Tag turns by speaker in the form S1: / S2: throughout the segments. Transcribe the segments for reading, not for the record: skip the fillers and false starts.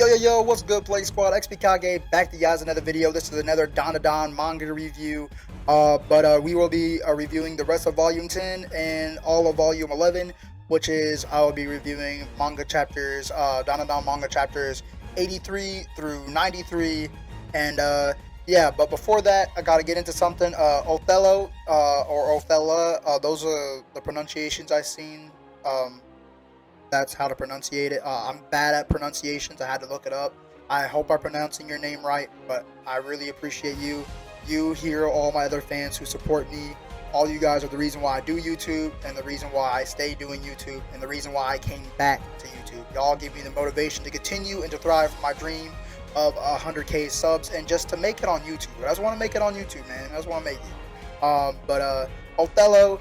S1: Yo, what's good, Play Squad? XPKAGE back to you guys another video. This is another DanDaDan Manga review. We will be reviewing the rest of Volume 10 and all of Volume 11, which is I will be reviewing manga chapters, DanDaDan Manga chapters 83 through 93. And yeah, but before that, I gotta get into something. Othello or Othello, those are the pronunciations I've seen. That's how to pronunciate it. I'm bad at pronunciations. I had to look it up. I hope I'm pronouncing your name right, but I really appreciate you. You here, all my other fans who support me. All you guys are the reason why I do YouTube, and the reason why I stay doing YouTube, and the reason why I came back to YouTube. Y'all give me the motivation to continue and to thrive for my dream of 100K subs, and just to make it on YouTube. I just want to make it on YouTube, man. I just want to make it. Othello.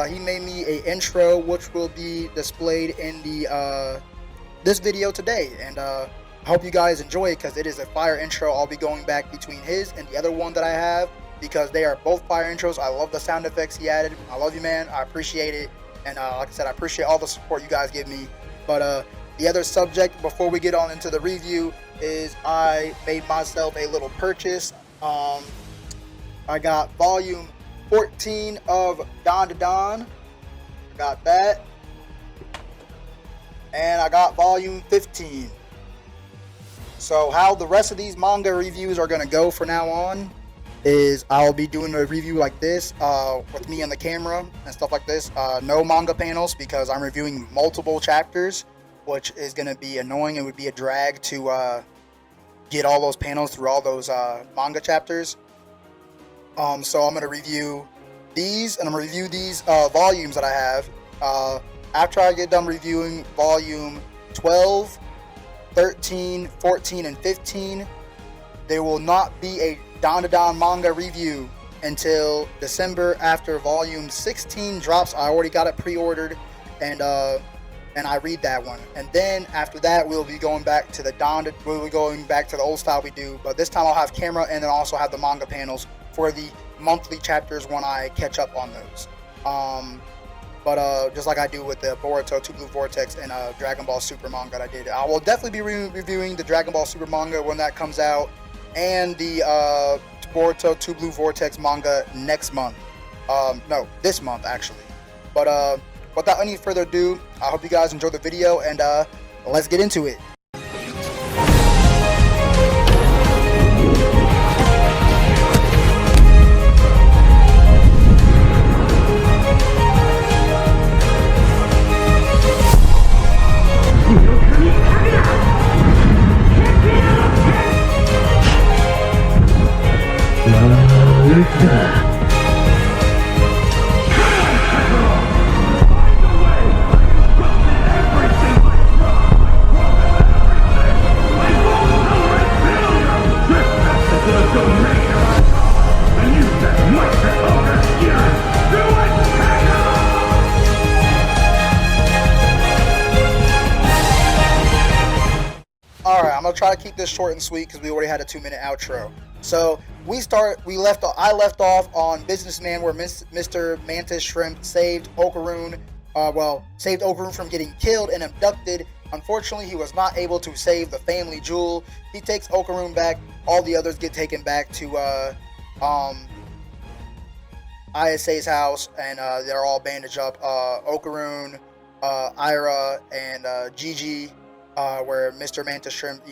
S1: He made me a intro, which will be displayed in the this video today, and I hope you guys enjoy it because it is a fire intro. I'll be going back between his and the other one that I have because they are both fire intros. I love the sound effects he added. I love you, man. I appreciate it, and like I said, I appreciate all the support you guys give me. But the other subject before we get on into the review is I made myself a little purchase. I got volume 14 of DanDaDan. Got that. And I got volume 15. So how the rest of these manga reviews are going to go from now on is I'll be doing a review like this with me on the camera and stuff like this. No manga panels because I'm reviewing multiple chapters, which is going to be annoying. It would be a drag to get all those panels through all those manga chapters. So I'm going to review these, and I'm going to review these volumes that I have. After I get done reviewing volume 12, 13, 14, and 15, there will not be a DanDaDan manga review until December after volume 16 drops. I already got it pre-ordered, and I read that one. And then after that, we'll be going back to the old style we do. But this time I'll have camera and then also have the manga panels for the monthly chapters when I catch up on those. Just like I do with the Boruto 2 Blue Vortex and Dragon Ball Super manga that I did. I will definitely be reviewing the Dragon Ball Super manga when that comes out, and the Boruto 2 Blue Vortex manga next month. No, this month actually. But without any further ado, I hope you guys enjoy the video, and let's get into it. Alright, I'm gonna try to keep this short and sweet because we already had a 2-minute outro. So I left off on Businessman, where Mr. Mantis Shrimp saved Okarun, saved Okarun from getting killed and abducted. Unfortunately, he was not able to save the family jewel. He takes Okarun back. All the others get taken back to Ayase's house, and they're all bandaged up. Okarun, Aira, and Gigi. Where Mr. Mantis Shrimp,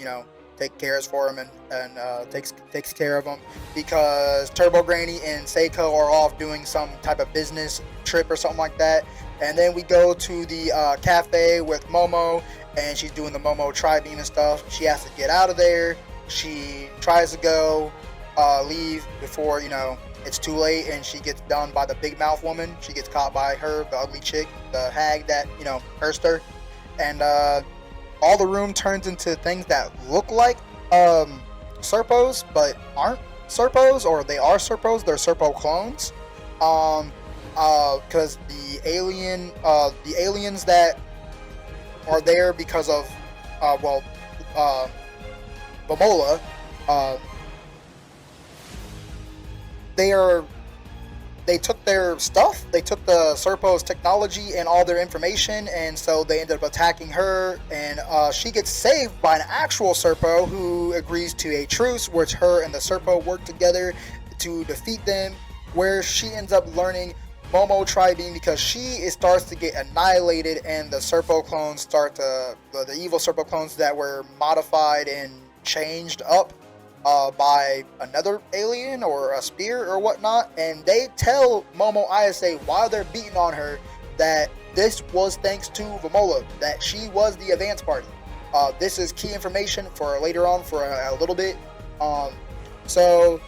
S1: cares for him and takes care of him because Turbo Granny and Seiko are off doing some type of business trip or something like that. And then we go to the cafe with Momo, and she's doing the Momo tri-beam and stuff. She has to get out of there. She tries to go leave before it's too late, and she gets done by the big mouth woman. She gets caught by her, the ugly chick, the hag that cursed her, and all the room turns into things that look like Serpos, but aren't Serpos, or they are Serpos. They're Serpo clones. Because the aliens that are there because of Momola, they are they took their stuff. They took the Serpo's technology and all their information, and so they ended up attacking her. And she gets saved by an actual Serpo who agrees to a truce, which her and the Serpo work together to defeat them. Where she ends up learning Momo Tri-Beam because she starts to get annihilated, and the Serpo clones start to the evil Serpo clones that were modified and changed up by another alien or a spear or whatnot, and they tell Momo Ayase while they're beating on her that this was thanks to Vomola, that she was the advance party. This is key information for later on for a little bit. So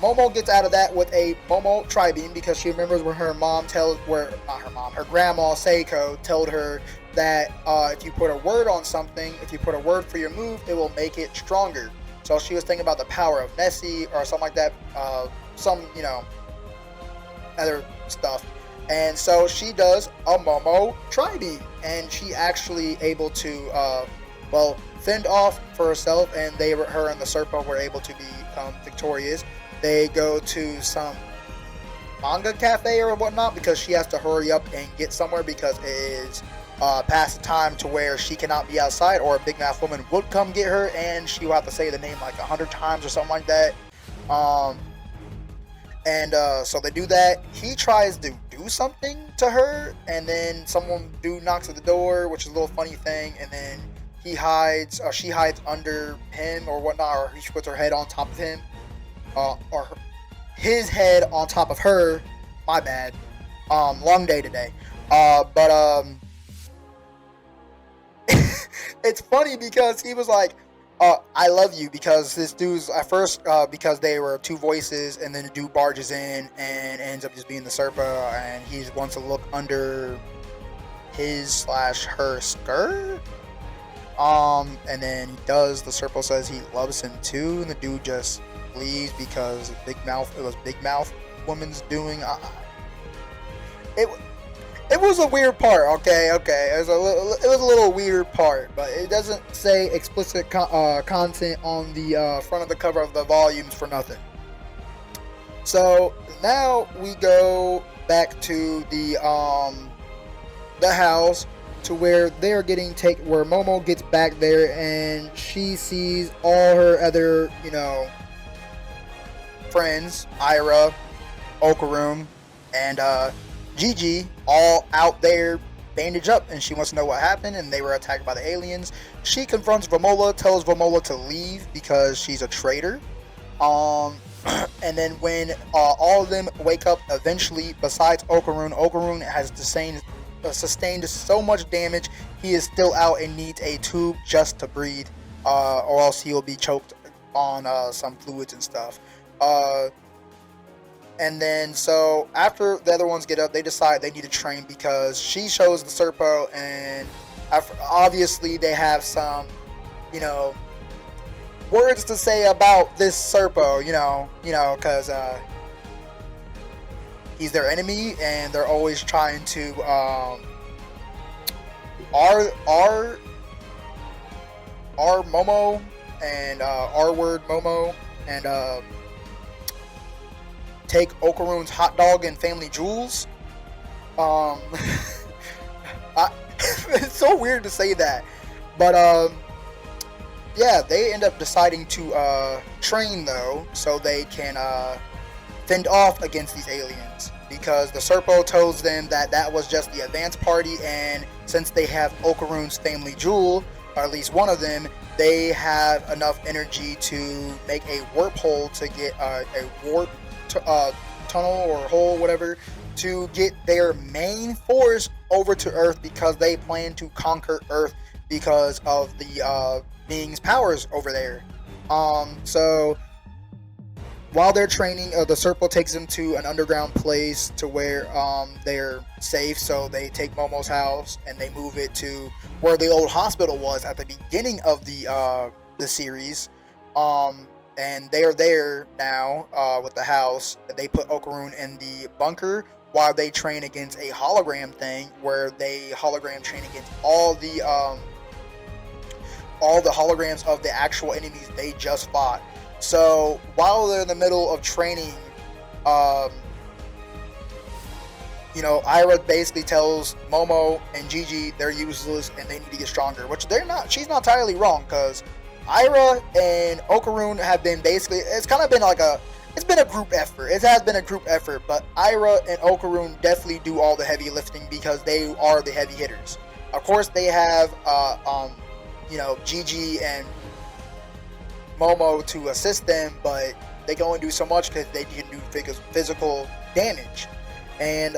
S1: Momo gets out of that with a Momo Tri-Beam because she remembers when her grandma Seiko told her that if you put a word on something, if you put a word for your move, it will make it stronger. So she was thinking about the power of Nessie or something like that, some, other stuff. And so she does a Momo Tri-Beam, and she actually able to, fend off for herself, and her and the Serpo were able to become victorious. They go to some manga cafe or whatnot because she has to hurry up and get somewhere because it is past the time to where she cannot be outside, or a big mouth woman would come get her, and she will have to say the name like 100 times or something like that. So they do that. He tries to do something to her, and then someone knocks at the door, which is a little funny thing, and then she hides under him or whatnot, or she puts her head on top of him, or his head on top of her. My bad. Long day today. It's funny because he was like, I love you, because this dude's at first, because they were two voices, and then the dude barges in and ends up just being the Serpo, and he wants to look under his/her skirt. And then he does. The Serpo says he loves him too, and the dude just leaves because it was Big Mouth Woman's doing. It was a weird part, okay. It was a little weird part, but it doesn't say explicit content on the front of the cover of the volumes for nothing. So now we go back to the house, to where they're getting where Momo gets back there, and she sees all her other, friends, Aira, Okarun, and Gigi, all out there bandaged up, and she wants to know what happened, and they were attacked by the aliens. She confronts Vomola, tells Vomola to leave because she's a traitor. And then when all of them wake up eventually, besides Okarun has sustained so much damage, he is still out and needs a tube just to breathe, or else he will be choked on some fluids and stuff. And then, so after the other ones get up, they decide they need to train because she shows the Serpo, and obviously they have some, words to say about this Serpo, because he's their enemy, and they're always trying to R Momo and R word Momo and take Okarun's hot dog and family jewels. It's so weird to say that, but yeah, they end up deciding to train though, so they can fend off against these aliens, because the Serpo tells them that was just the advance party, and since they have Okarun's family jewel, or at least one of them, they have enough energy to make a warp hole to get a warp tunnel or hole, whatever, to get their main force over to Earth, because they plan to conquer Earth because of the beings' powers over there. So while they're training, the Serpo takes them to an underground place to where they're safe. So they take Momo's house and they move it to where the old hospital was at the beginning of the series. And they're there now with the house. They put Okarun in the bunker while they train against a hologram thing, where they hologram train against all the holograms of the actual enemies they just fought. So while they're in the middle of training you know, Aira basically tells Momo and Gigi they're useless and they need to get stronger, which they're not. She's not entirely wrong, because Aira and Okarun have been basically, it's kind of been like it's been a group effort. It has been a group effort, but Aira and Okarun definitely do all the heavy lifting because they are the heavy hitters. Of course, they have, you know, Gigi and Momo to assist them, but they can only do so much because they can do physical damage. And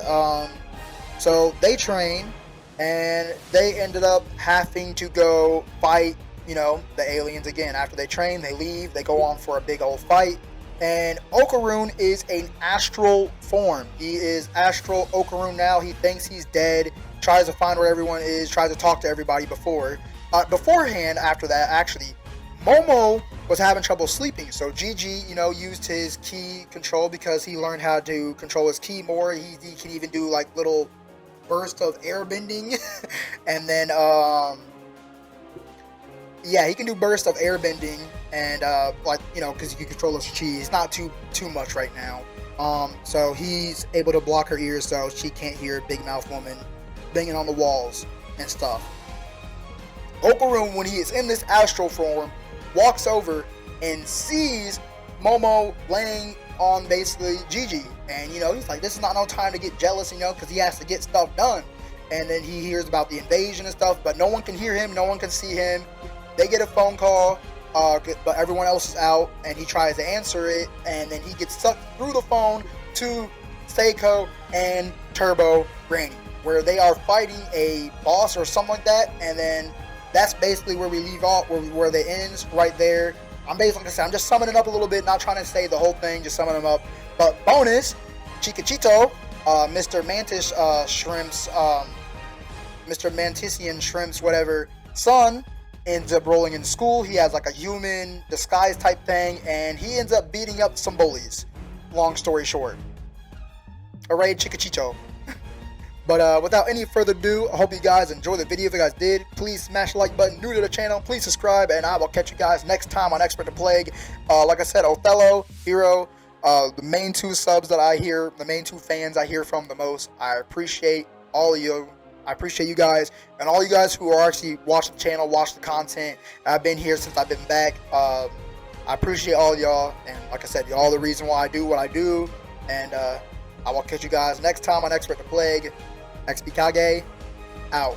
S1: so they train, and they ended up having to go fight, you know, the aliens again. After they train, they leave, they go on for a big old fight. And Okarun is an astral form. He is astral Okarun now. He thinks he's dead, tries to find where everyone is, tries to talk to everybody beforehand. After that, actually, Momo was having trouble sleeping, so Gigi, you know, used his ki control because he learned how to control his ki more. He can even do like little bursts of air bending, and then yeah, he can do bursts of air bending, and like, you know, because he can control his chi. It's not too much right now. So he's able to block her ears so she can't hear Big Mouth Woman banging on the walls and stuff. Okarun, when he is in this astral form, walks over and sees Momo laying on basically Gigi, and you know, he's like, this is not no time to get jealous, you know, because he has to get stuff done. And then he hears about the invasion and stuff, but no one can hear him, no one can see him. They get a phone call, but everyone else is out, and he tries to answer it, and then he gets sucked through the phone to Seiko and Turbo Granny, where they are fighting a boss or something like that. And then that's basically where we leave off, where it ends right there. I'm basically, like I said, I'm just summing it up a little bit, not trying to say the whole thing, just summing them up. But bonus, Chikachito, Mr. Mantis Shrimps, Mr. Mantisian Shrimps, whatever, son, ends up rolling in school. He has like a human disguise type thing, and he ends up beating up some bullies. Long story short. Alright, Chikachito. But without any further ado, I hope you guys enjoyed the video. If you guys did, please smash the like button. New to the channel, please subscribe, and I will catch you guys next time on XpertDaPlague. Like I said, Othello, Hero, the main two subs that I hear, the main two fans I hear from the most. I appreciate all of you. I appreciate you guys, and all you guys who are actually watching the channel, watch the content. I've been here since I've been back. I appreciate all y'all, and like I said, y'all the reason why I do what I do. And I will catch you guys next time on XpertDaPlague. XPKAGE out.